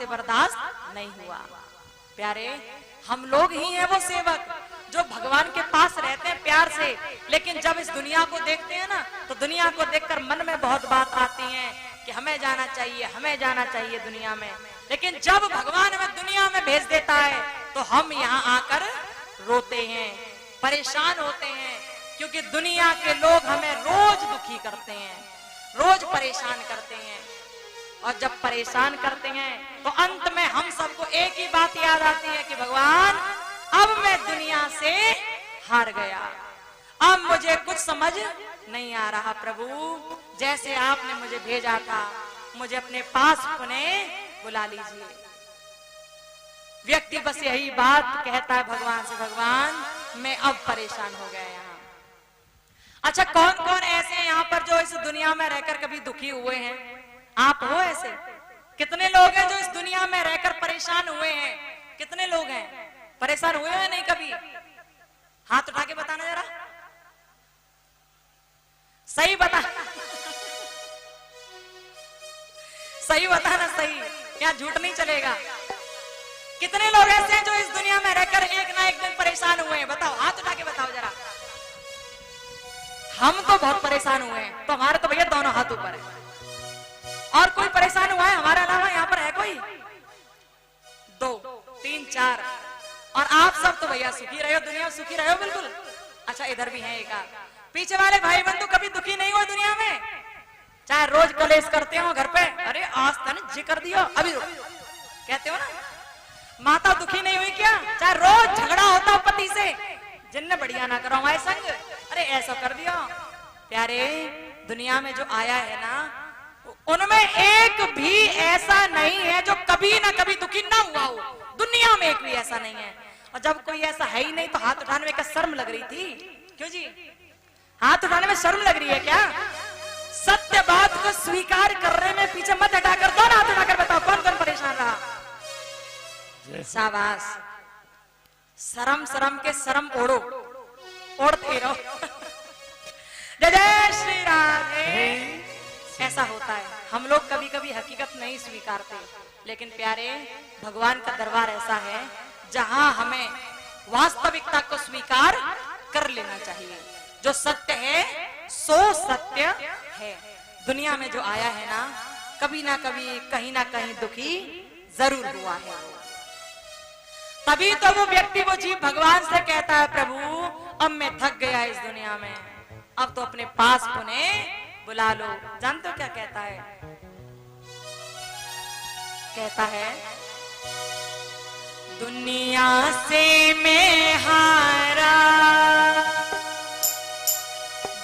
हमसे बर्दाश्त नहीं हुआ। प्यारे, हम लोग ही हैं वो सेवक जो भगवान के पास रहते हैं प्यार से, लेकिन जब इस दुनिया को देखते हैं ना, तो दुनिया को देखकर मन में बहुत बात आती है कि हमें जाना चाहिए, हमें जाना चाहिए दुनिया में। लेकिन जब भगवान हमें दुनिया में भेज देता है तो हम यहाँ आकर रोते हैं, परेशान होते हैं, क्योंकि दुनिया के लोग हमें रोज दुखी करते हैं, रोज परेशान करते हैं। और जब परेशान करते हैं तो अंत में हम सबको एक ही बात याद आती है कि भगवान, अब मैं दुनिया से हार गया, अब मुझे कुछ समझ नहीं आ रहा। प्रभु, जैसे आपने मुझे भेजा था, मुझे अपने पास पुनः बुला लीजिए। व्यक्ति बस यही बात कहता है भगवान से, भगवान मैं अब परेशान हो गया यहाँ। अच्छा, कौन कौन ऐसे हैं यहाँ पर जो इस दुनिया में रहकर कभी दुखी हुए हैं? आप हो ऐसे? कितने लोग हैं जो इस दुनिया में रहकर परेशान हुए हैं? कितने लोग हैं परेशान हुए हैं? नहीं कभी? हाथ उठा के बताना जरा, सही बता, सही बताना, सही, क्या झूठ नहीं चलेगा। कितने लोग ऐसे हैं जो इस दुनिया में रहकर एक ना एक दिन परेशान हुए हैं? बताओ, हाथ उठा के बताओ जरा। हम तो बहुत परेशान हुए हैं, तो हमारे तो भैया दोनों हाथ ऊपर है। और कोई परेशान हुआ है हमारे अलावा? यहाँ पर है कोई? 2 3 4। और आप सब तो भैया सुखी रहे हो, दुनिया में सुखी रहे हो बिल्कुल। अच्छा, इधर भी है एक आध। पीछे वाले भाई बंधु कभी दुखी नहीं हुए दुनिया में? चाहे रोज कलेश करते हो घर पे, अरे आज तने जिक्र दियो, अभी कहते हो ना। माता दुखी नहीं हुई क्या? चाहे रोज झगड़ा होता हो पति से, जिनने बढ़िया ना करो हमारे संग, अरे ऐसा कर दिया। प्यारे, दुनिया में जो आया है ना, उनमें एक भी ऐसा नहीं है जो कभी ना कभी दुखी ना हुआ हो। दुनिया में एक भी ऐसा नहीं है। और जब कोई ऐसा है ही नहीं तो हाथ उठाने में क्या शर्म लग रही थी? क्यों जी, हाथ उठाने में शर्म लग रही है क्या? सत्य बात को स्वीकार करने में पीछे मत हटाकर दोनों हाथ उठाकर बताओ कौन कौन परेशान रहा? शाबाश। शर्म शर्म के शर्म ओढ़ो, ओढ़ते रहो। जय जय श्री राधे। ऐसा होता है, हम लोग कभी कभी हकीकत नहीं स्वीकारते, लेकिन प्यारे, भगवान का दरबार ऐसा है जहां हमें वास्तविकता को स्वीकार कर लेना चाहिए। जो सत्य है सो सत्य है। दुनिया में जो आया है ना, कभी ना कभी कहीं ना कहीं दुखी जरूर हुआ है। तभी तो वो व्यक्ति, वो जीव भगवान से कहता है, प्रभु अब मैं थक गया इस दुनिया में, अब तो अपने पास पुनः बुला लो। जानते हो क्या कहता है? कहता है, दुनिया से मैं हारा।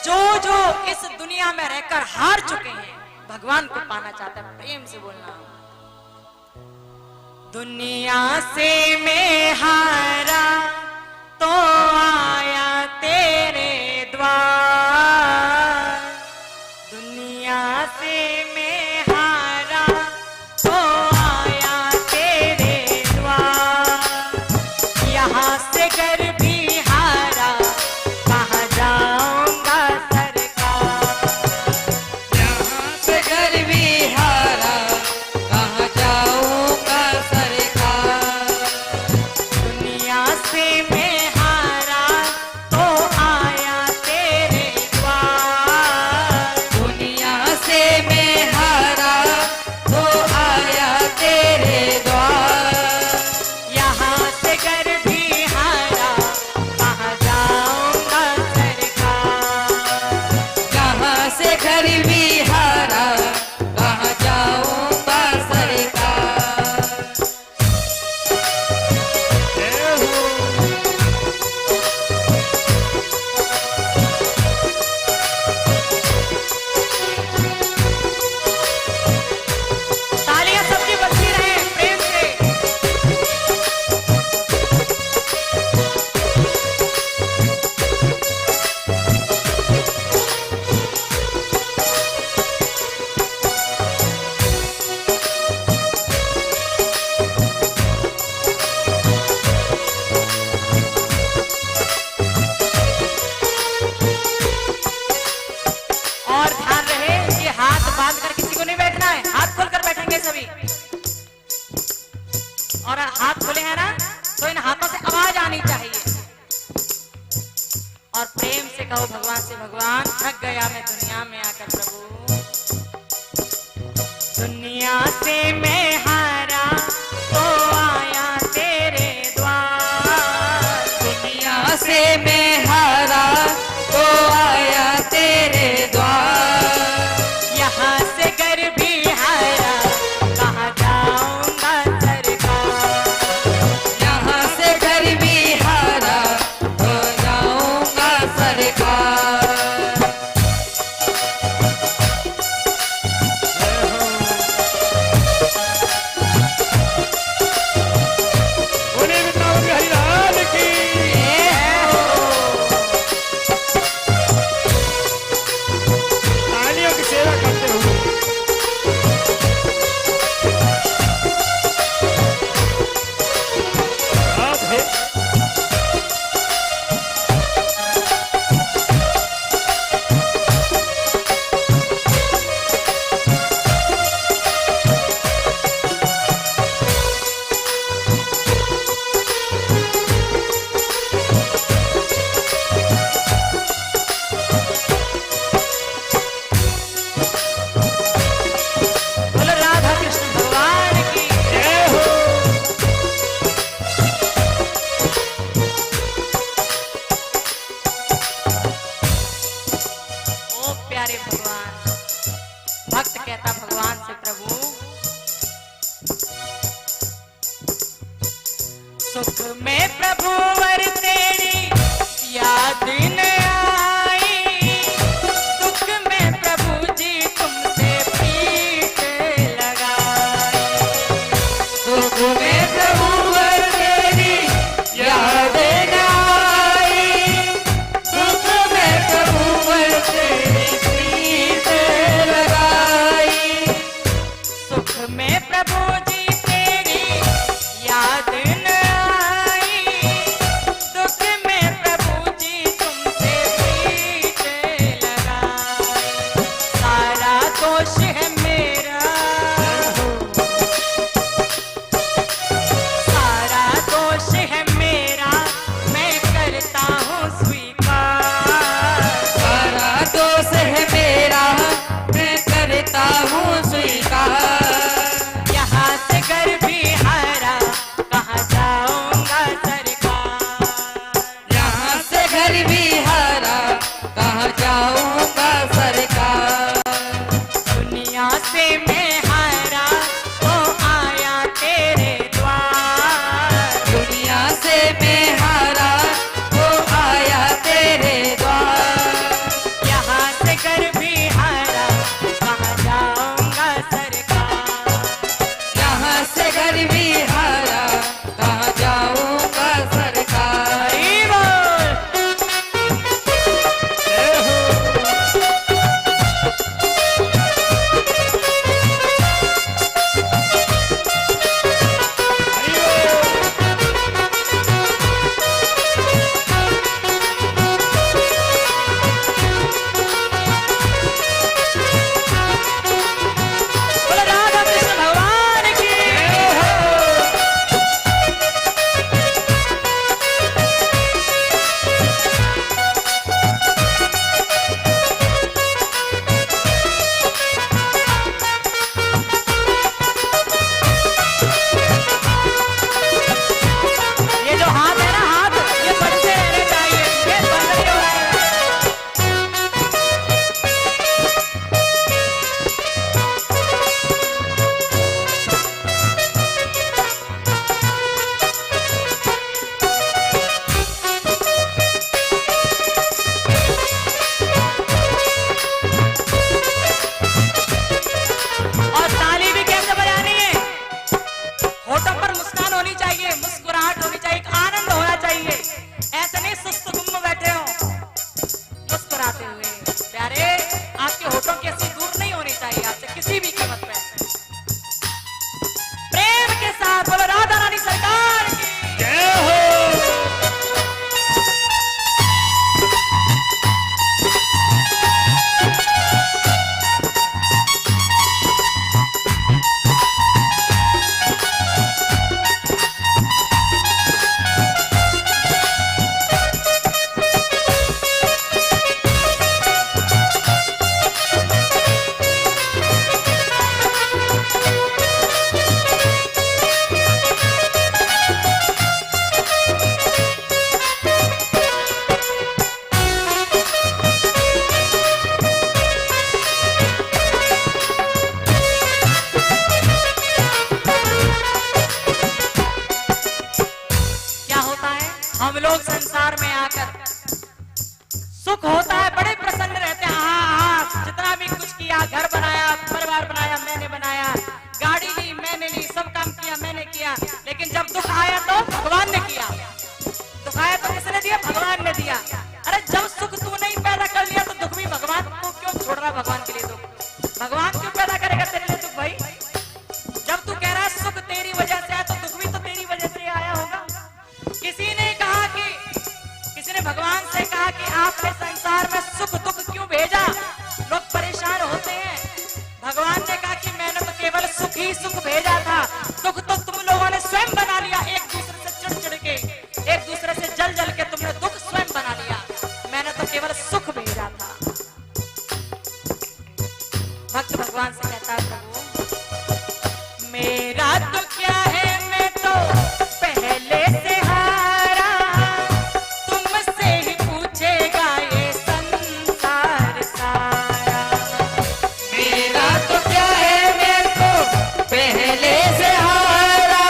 जो इस दुनिया में रहकर हार चुके हैं, भगवान को पाना चाहते हैं, प्रेम से बोलना। दुनिया से मैं हारा तो आया तेरे द्वार। दुनिया से मैं हारा तो आया तेरे द्वार। यहाँ से घर भी हारा, कहाँ जाऊंगा सरकार। यहाँ से घर भी हारा, कहाँ जाऊंगा सरकार। दुनिया से मैं हारा और प्रेम से कहो भगवान से, भगवान थक गया मैं दुनिया में आकर प्रभु। दुनिया से मैं हारा तो आया तेरे द्वार, दुनिया से मैं हारा तो आया तेरे द्वार। यहाँ से घर भी हारा कहाँ जाऊंगा सरकार, यहाँ से घर भी हारा तो जाऊंगा सरकार। बोले वृंदावन बिहारी लाल की। तालियों की सेवा करते हुए बात है। बोलो राधा कृष्ण भगवान की। जय हो। ओ प्यारे भगवान, भक्त कहता भगवान से, प्रभु सुख में प्रभु वर तेरी याद न आई, दुख में प्रभु जी तुमसे प्रीत लगाई, सुख में प्रभु वर तेरी याद न आई, दुख में प्रभु वर तेरी प्रीत लगाई। सुख में प्रभु जी तेरी याद न आई, दुख में प्रभु जी तुमसे प्रीत लगाई, सारा दोष है मेरा, सारा दोष है मेरा, मैं करता हूँ स्वीकार, सारा दोष है मेरा, मैं करता हूँ स्वीकार। यहाँ से घर भी हारा कहाँ जाऊंगा सरकार, यहाँ से घर भी हारा कहाँ जाऊंगा सरकार। दुनिया से मैं हारा तो आया तेरे द्वार, दुनिया से मैं हारा वो आया तेरे द्वार। यहाँ से घर भी हारा कहाँ जाऊंगा सरकार, यहाँ से घर भी हारा कहाँ जाऊंगा सरकार। हरि बोल। भगवान से कहा कि आपने संसार में सुख दुख क्यों भेजा, लोग परेशान होते हैं। भगवान ने कहा कि मैंने तो केवल सुख ही सुख भेजा था, दुख तो तुम लोगों ने स्वयं बना लिया। एक दूसरे से चिढ़ चिढ़ के, एक दूसरे से जल जल के तुमने दुख स्वयं बना लिया, मैंने तो केवल सुख भेजा था। भक्त भगवान से कहता है, प्रभु मेरा तो क्या है, मैं तो पहले से हारा, तुमसे ही पूछेगा ये संसार सारा। मेरा तो क्या है, मैं तो पहले से हारा,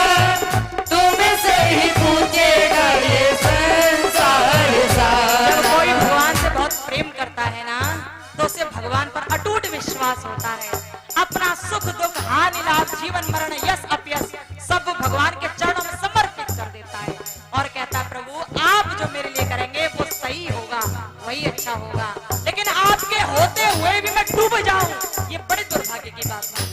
तुमसे ही पूछेगा ये संसार सारा। जब कोई भगवान से बहुत प्रेम करता है ना, तो उसे भगवान पर अटूट विश्वास होता है। अपना सुख दुख हानि लाभ जीवन मरण यश अपयश सब भगवान के चरणों में समर्पित कर देता है और कहता है, प्रभु आप जो मेरे लिए करेंगे वो सही होगा, वही अच्छा होगा। लेकिन आपके होते हुए भी मैं डूब जाऊं, ये बड़े दुर्भाग्य की बात है।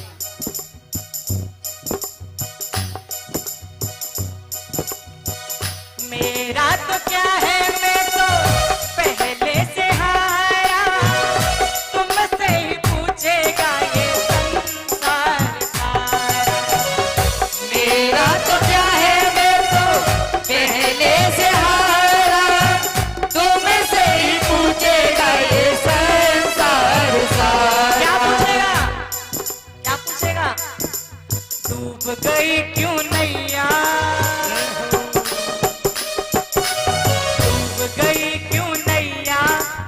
मेरा तो क्या है, मैं तो पहले से हारा, तुमसे ही पूछेगा ये संसार सारा। मेरा तो क्या है, मैं तो पहले से हारा, तुमसे ही पूछेगा ये संसार सारा। क्या पूछेगा, क्या पूछेगा? डूब गई क्यों नैया, डूब गई क्यों नैया,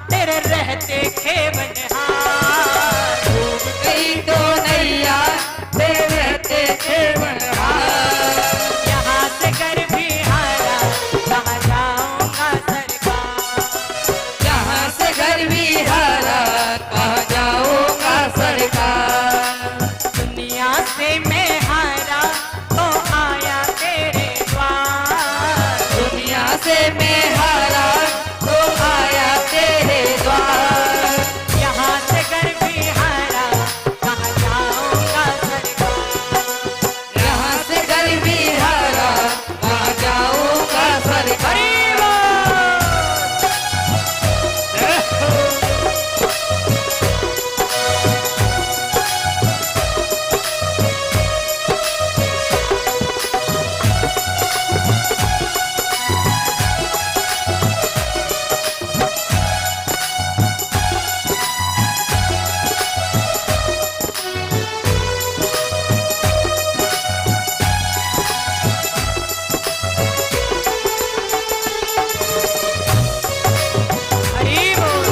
तेरे रहते खेवनहार। डूब गई तो नैया, तेरे रहते खेवनहार। यहाँ से कर भी हारा, कहाँ जाऊंगा सरकार। यहाँ से घर भी हारा, कहाँ जाऊंगा सरकार। दुनिया से मैं हारा तो आया तेरे द्वार। दुनिया से मैं हारा, तो आया तेरे द्वार। यहाँ से कर भी हारा, कहाँ जाऊंगा सरकार। यहाँ से घर भी हारा, कहाँ जाऊंगा सरकार। हरि बोल। हरि बोल।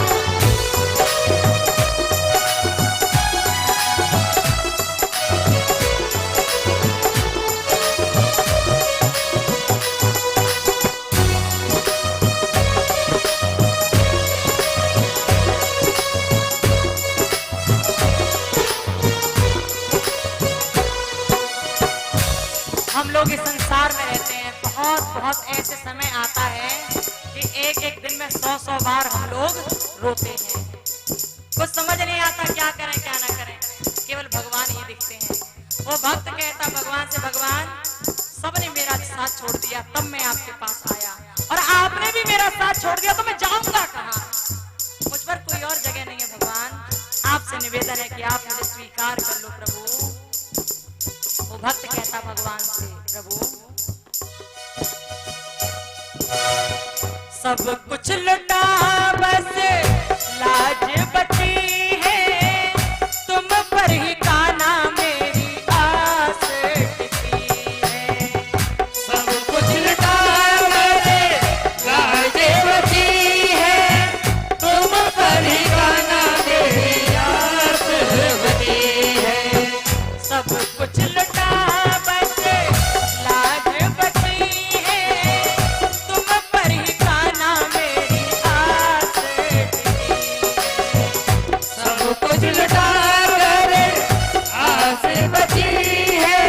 हम लोग इस संसार में रहते हैं, बहुत बहुत ऐसे समय आता है कि एक एक दिन में 100 बार हम लोग रोते हैं। कुछ समझ नहीं आता क्या करें क्या ना करें, केवल भगवान ही दिखते हैं। वो भक्त कहता भगवान से, भगवान सबने मेरा साथ छोड़ दिया, तब मैं आपके पास आया, और आपने भी मेरा साथ छोड़ दिया, तो मैं जाऊंगा कहाँ? मुझ पर कोई और जगह नहीं है भगवान, आपसे निवेदन है कि आप मुझे स्वीकार कर लो प्रभु। वो भक्त कहता भगवान से, प्रभु सब कुछ लुटा बस लाज बची है, तुम पर ही काना मेरी आस टिकी है। सब कुछ लुटा मेरे लाज बची है, तुम पर ही काना मेरी आस बची है। सब कुछ लुटा बस लाज बची है, तुम पर ही काना मेरी आस टिकी है। सब कुछ लुटा मेरे आस बची है,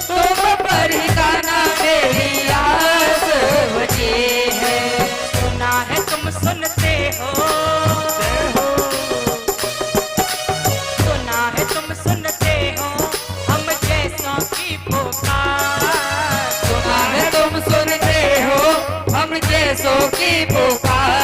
तुम पर ही काना मेरी आस बची है। सुना है तुम सुनते हो, सुना है तुम सुनते हो हम जैसों की पुकार। सुना है तुम सुनते हो हम जैसों की पुकार।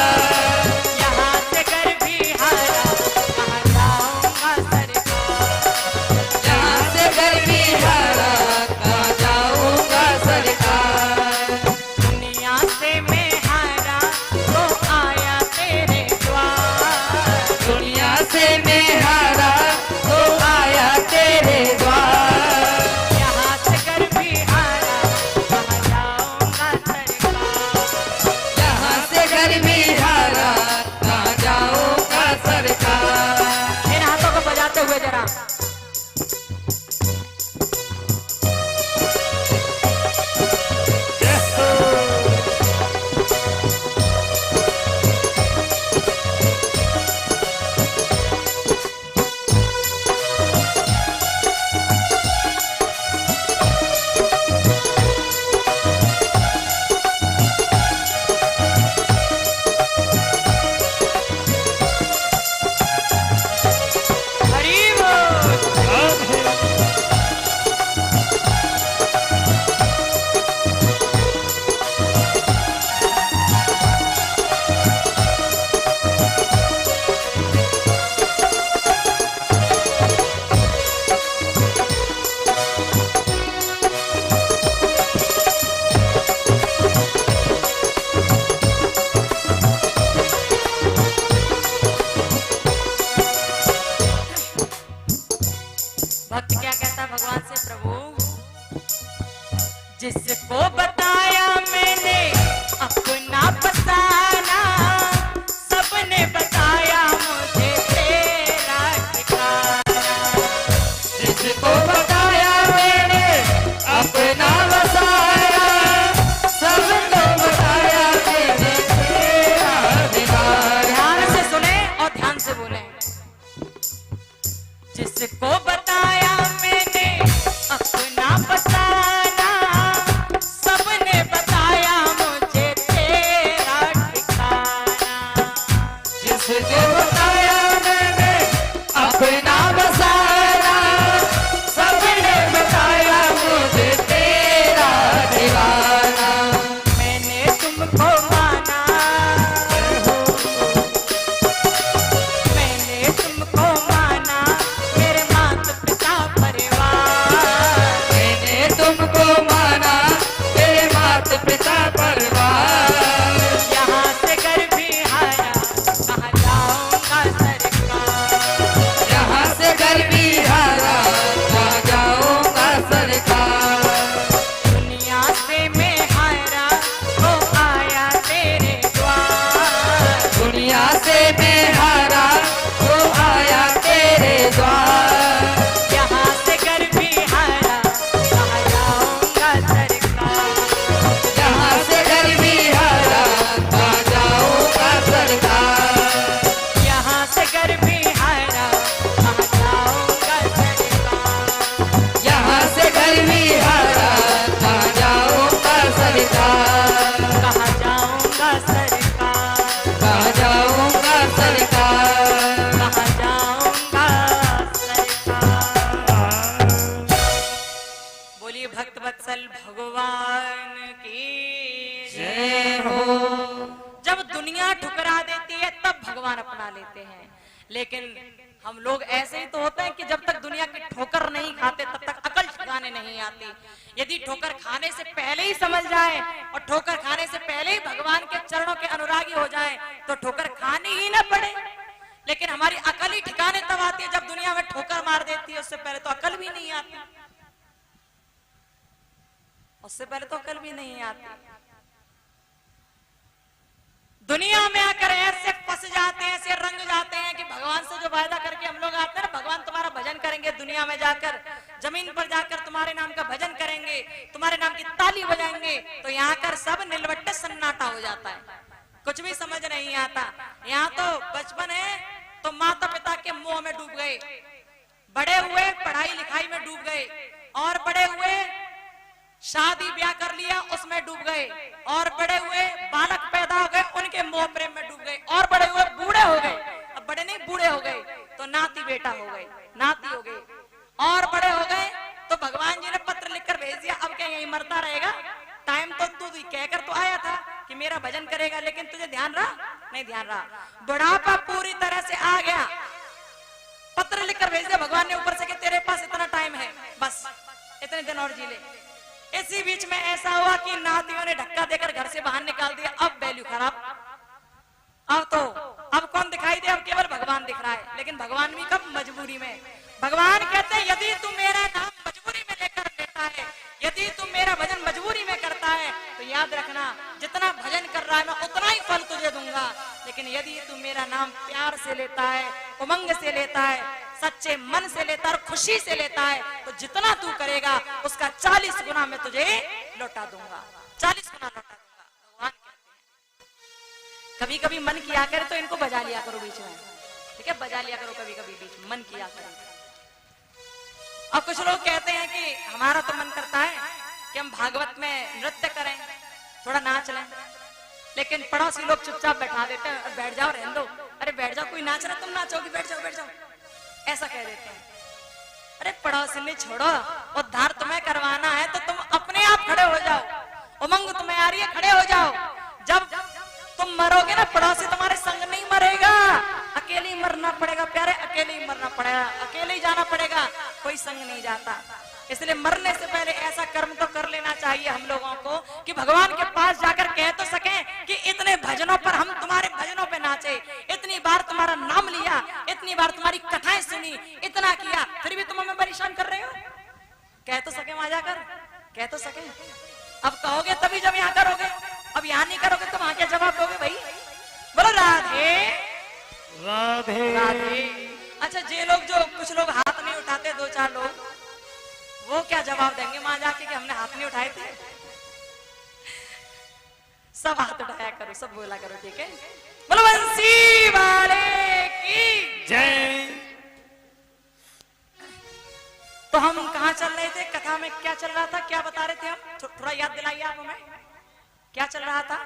तुझको बताया मैंने अपना बसाना, सबने बताया मुझे तेरा दीवाना। मैंने तुमको माना, मैंने तुमको माना, मेरे माता पिता परिवार। मैंने तुमको माना तेरे माता पिता परिवार। यहाँ से घर भी आया, कहाँ जाऊंगा सरकार। यहाँ से घर भी हारा, कहाँ जाऊंगा सरकार। दुनिया से मैं हारा, वो आया तेरे द्वार। दुनिया से मैं हारा, वो आया तेरे द्वार। यहाँ से घर भी हारा, कहाँ जाऊंगा सरकार। यहाँ से घर भी हारा, कहाँ जाऊंगा सरकार। यहाँ से घर भी हारा, कहाँ जाऊंगा सरकार। यहाँ से घर भी हारा, कहाँ जाऊंगा सरकार। कहाँ जाऊंगा सरकार। कहाँ जाऊंगा सरकार। कहाँ जाऊंगा सरकार। बोलिए भक्त वत्सल भगवान की जय हो। जब दुनिया ठुकरा देती है तब भगवान अपना लेते हैं, लेकिन हम लोग ऐसे ही तो होते हैं कि जब तक दुनिया की ठोकर नहीं खाते तब तक अकल ठिकाने नहीं आती। यदि ठोकर खाने से पहले ही समझ जाए और ठोकर खाने से पहले ही भगवान के चरणों के अनुरागी हो जाए तो ठोकर खानी ही ना पड़े। लेकिन हमारी अकल ही ठिकाने तब आती है जब दुनिया में ठोकर मार देती है, उससे पहले तो अकल भी नहीं आती। उससे पहले तो अकल भी नहीं आती। दुनिया में आकर ऐसे फंस जाते हैं, ऐसे रंग जाते हैं कि भगवान से जो वायदा करके हम लोग आते हैं ना, भगवान तुम्हारा भजन करेंगे, दुनिया में जाकर जमीन पर जाकर तुम्हारे नाम का भजन करेंगे, तुम्हारे नाम की ताली बजाएंगे, तो यहाँ कर सब निलवट्टे सन्नाटा हो जाता है, कुछ भी समझ नहीं आता। यहाँ तो बचपन है तो माता पिता के मोह में डूब गए, बड़े हुए पढ़ाई लिखाई में डूब गए, और बड़े हुए शादी ब्याह कर लिया उसमें डूब गए, और बड़े हुए बालक पैदा हो गए उनके मोह प्रेम में डूब गए, और बड़े हुए बूढ़े हो गए, अब बड़े नहीं बूढ़े हो गए तो नाती बेटा हो गए, नाती हो गए, और बड़े हो गए तो भगवान जी ने पत्र लिखकर भेज दिया, अब क्या यही मरता रहेगा? टाइम तो तू कहकर तो आया था कि मेरा भजन करेगा, लेकिन तुझे ध्यान रहा नहीं? ध्यान रहा। बुढ़ापा पूरी तरह से आ गया, पत्र लिखकर भेज दिया भगवान ने ऊपर से कि तेरे पास इतना टाइम है, बस इतने दिन और जी ले। इसी बीच में ऐसा हुआ कि नातियों ने धक्का देकर घर से बाहर निकाल दिया, अब वैल्यू खराब। अब कौन दिखाई दे? अब केवल भगवान दिख रहा है, लेकिन भगवान भी कब? मजबूरी में। भगवान कहते हैं यदि तू मेरा नाम मजबूरी में लेकर लेता है, यदि तू मेरा भजन मजबूरी में करता है, तो याद रखना जितना भजन कर रहा है मैं उतना ही फल तुझे दूंगा। लेकिन यदि तू मेरा नाम प्यार से लेता है, उमंग से लेता है, सच्चे मन से लेता है और खुशी से लेता है, तो जितना तू करेगा उसका 40 गुना मैं तुझे लौटा दूंगा, 40 गुना लौटा दूंगा। भगवान कहते हैं कभी कभी मन किया करे तो इनको बजा लिया करो बीच में, ठीक है? बजा लिया करो कभी कभी बीच में, मन किया करो। अब कुछ लोग कहते हैं कि हमारा तो मन करता है कि हम भागवत में नृत्य करें, थोड़ा नाच लें, लेकिन पड़ोसी लोग चुपचाप बैठा देते हैं, बैठ जाओ रहने दो, अरे बैठ जाओ, कोई नाच रहा तुम नाचोगी, बैठ जाओ बैठ जाओ, ऐसा कह देते हैं। अरे पड़ोसी ने छोड़ो, उद्धार तुम्हें करवाना है तो तुम अपने आप खड़े हो जाओ, उमंग तुम्हें आ रही है, खड़े हो जाओ। जब तुम मरोगे ना पड़ोसी तुम्हारे संग नहीं मरेगा, अकेले ही मरना पड़ेगा प्यारे, अकेले ही मरना पड़ेगा, अकेले ही जाना पड़ेगा, कोई संग नहीं जाता। इसलिए मरने से पहले ऐसा कर्म तो कर लेना चाहिए हम लोगों को कि भगवान के पास जाकर कह तो सकें कि इतने भजनों पर हम तुम्हारे भजनों पे नाचे, इतनी बार तुम्हारा नाम लिया, इतनी बार तुम्हारी कथाएं सुनी, इतना किया, फिर भी तुम हमें परेशान कर रहे हो। कह तो सके वहां जाकर, कह तो सके। अब कहोगे तभी जब यहाँ करोगे, अब यहाँ नहीं करोगे तो वहां क्या जवाब दोगे भाई? बोलो राधे राधे राधे। अच्छा जे लोग जो कुछ लोग हाथ नहीं उठाते, 2-4 लोग, वो क्या जवाब देंगे वहां जाके कि हमने हाथ नहीं उठाए थे? सब हाथ उठाया करो, सब बोला करो, ठीक है? बोलो बंसी वाले की जय। तो हम कहाँ चल रहे थे? कथा में क्या चल रहा था, क्या बता रहे थे हम? थोड़ा याद दिलाइए आप हमें, क्या चल रहा था?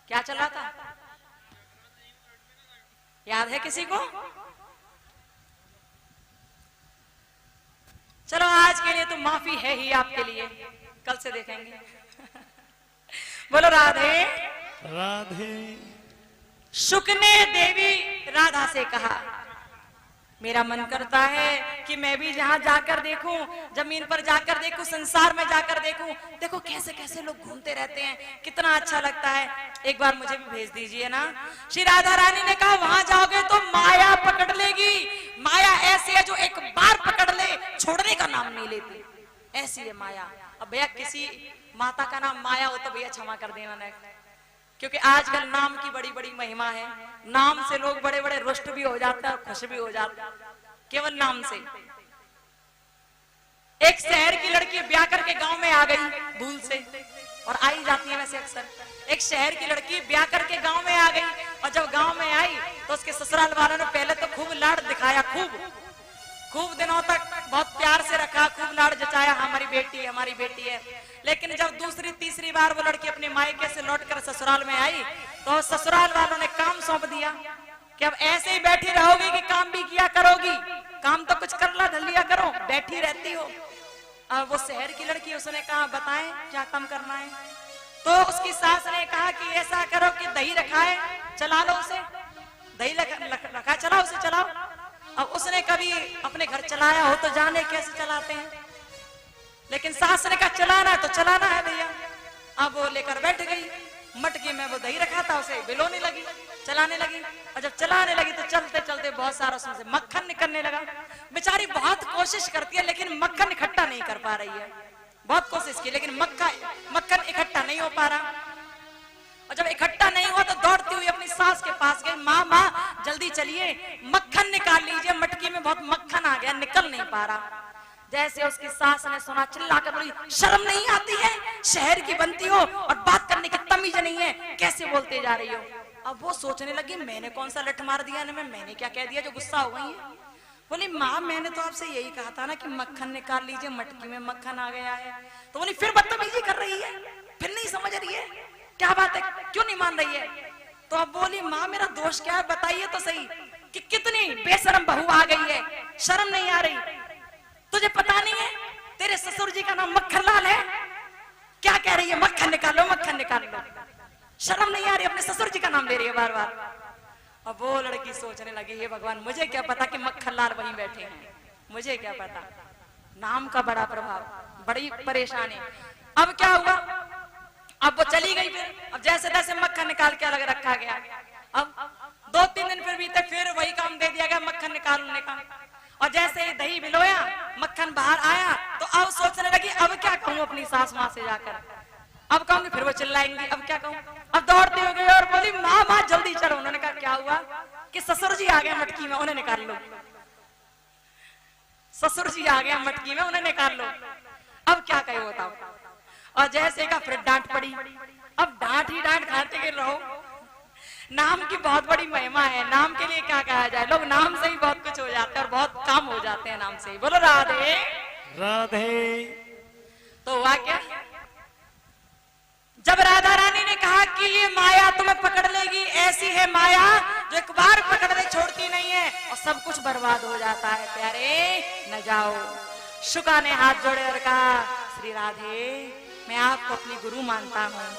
क्या चल रहा था? याद है किसी को? चलो आज के लिए तो माफी है ही आपके लिए, कल से देखेंगे। बोलो राधे राधे। शुक ने देवी राधा से कहा, मेरा मन करता है कि मैं भी जहां जाकर देखूं, जमीन पर जाकर देखूं, संसार में जाकर देखूं, देखो कैसे कैसे लोग घूमते रहते हैं, कितना अच्छा लगता है, एक बार मुझे भी भेज दीजिए ना। श्री राधा रानी ने कहा वहां जाओगे तो माया पकड़ लेगी, माया ऐसी है जो एक बार पकड़ ले छोड़ने का नाम नहीं लेती, ऐसी है माया। अब भैया किसी माता का नाम माया हो तो भैया क्षमा कर देना ना, क्योंकि आजकल नाम की बड़ी बड़ी महिमा है, नाम से लोग बड़े बड़े रुष्ट भी हो जाते हैं और खुश भी हो जाते हैं, केवल नाम से। एक शहर की लड़की ब्याह करके गांव में आ गई भूल से, और आई जाती है वैसे अक्सर। एक शहर की लड़की ब्याह करके गांव में आ गई, और जब गांव में आई तो उसके ससुराल वालों ने पहले तो खूब लाड़ दिखाया, खूब दिनों तक बहुत प्यार से रखा, खूब लाड़ जचाया, हमारी बेटी है। लेकिन जब दूसरी तीसरी बार वो लड़की अपने मायके से लौटकर ससुराल में आई तो ससुराल वालों ने काम सौंप दिया कि अब ऐसे ही बैठी रहोगी कि काम भी किया करोगी, काम तो कुछ कर लिया करो, बैठी रहती हो। अब वो शहर की लड़की, उसने कहा बताएं क्या काम करना है। तो उसकी सास ने कहा कि ऐसा करो कि दही रखा है चला लो उसे, दही रखा चलाओ उसे चलाओ। अब उसने कभी अपने घर चलाया हो तो जाने कैसे चलाते हैं, लेकिन सास ने कहा चलाना है तो चलाना है भैया। अब वो लेकर बैठ गई, मटकी में वो दही रखा था उसे बिलोने लगी, चलाने लगी, और जब चलाने लगी तो चलते चलते बहुत सारा उसमें से मक्खन निकलने लगा। बेचारी बहुत कोशिश करती है लेकिन मक्खन इकट्ठा नहीं कर पा रही है, बहुत कोशिश की लेकिन मक्खन इकट्ठा नहीं हो पा रहा। और जब इकट्ठा नहीं हुआ तो दौड़ती हुई अपनी सास के पास गई, माँ जल्दी चलिए मक्खन निकाल लीजिए, मटकी में बहुत मक्खन आ गया, निकल नहीं पा रहा। जैसे उसकी सास ने सुना चिल्लाकर बोली, शर्म नहीं आती है, शहर की बनती हो और बात करने की तमीज नहीं है, कैसे बोलते जा रही हो। अब वो सोचने लगी मैंने कौन सा लठ मार दिया, मैंने क्या कह दिया जो गुस्सा हो गई है। बोली माँ मैंने तो आपसे यही कहा था ना कि मक्खन निकाल लीजिए, मटकी में मक्खन आ गया है। तो बोली फिर बदतमीजी कर रही है, फिर नहीं समझ रही है, क्या बात है, क्यों नहीं मान रही है। तो अब बोली माँ मेरा दोष क्या है बताइए तो सही, कि कितनी बेशरम बहू आ गई है, शर्म नहीं आ रही, तुझे पता नहीं है तेरे ससुर जी का नाम मक्खन लाल है, क्या कह रही है मक्खन निकालो मक्खन निकालो, शर्म नहीं आ रही, अपने ससुर जी का नाम ले रही है बार बार। अब वो लड़की सोचने लगी हे भगवान मुझे क्या पता कि मक्खन लाल वहीं बैठे हैं, मुझे क्या पता, नाम का बड़ा प्रभाव, बड़ी परेशानी। अब क्या हुआ, अब वो चली गई, फिर अब जैसे तैसे मक्खन निकाल के अलग रखा गया। अब 2-3 दिन फिर बीते, फिर वही काम दे दिया गया मक्खन निकालने का। और जैसे ही दही बिलोया मक्खन बाहर आया तो अब सोचने लगी अब क्या कहूँ अपनी सास माँ से जाकर, अब कहूंगी फिर वो चिल्लाएंगी, अब क्या कहूँ। अब दौड़ती हो गई और बोली माँ जल्दी चलो। उन्होंने कहा क्या हुआ, कि ससुर जी आ गया मटकी में, उन्हें निकाल लो, ससुर जी आ गया मटकी में, उन्हें निकाल लो। अब क्या कहे बताओ। और जैसे का फिर डांट पड़ी, अब डांट ही डांट खाते के रहो। नाम की बहुत बड़ी महिमा है, नाम के लिए क्या कहा जाए, लोग नाम से ही बहुत कुछ हो जाता है और बहुत काम हो जाते हैं नाम से ही। बोलो राधे राधे। तो हुआ क्या, जब राधा रानी ने कहा कि ये माया तुम्हें पकड़ लेगी, ऐसी है माया जो एक बार पकड़ ले छोड़ती नहीं है और सब कुछ बर्बाद हो जाता है, प्यारे न जाओ। शुका ने हाथ जोड़े और कहा श्री राधे मैं आपको अपनी गुरु मानता हूँ,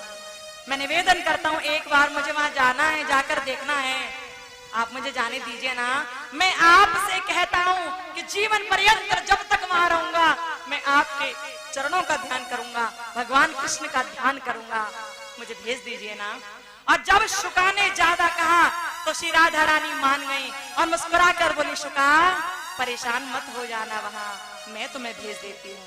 मैं निवेदन करता हूँ एक बार मुझे वहां जाना है, जाकर देखना है, आप मुझे जाने दीजिए ना। मैं आपसे कहता हूँ कि जीवन पर्यंत जब तक वहां रहूंगा मैं आपके चरणों का ध्यान करूंगा, भगवान कृष्ण का ध्यान करूंगा, मुझे भेज दीजिए ना। और जब शुका ने ज्यादा कहा तो श्री राधा रानी मान गई और मुस्कुरा कर बोली शुका परेशान मत हो जाना, वहां मैं तुम्हें भेज देती हूँ।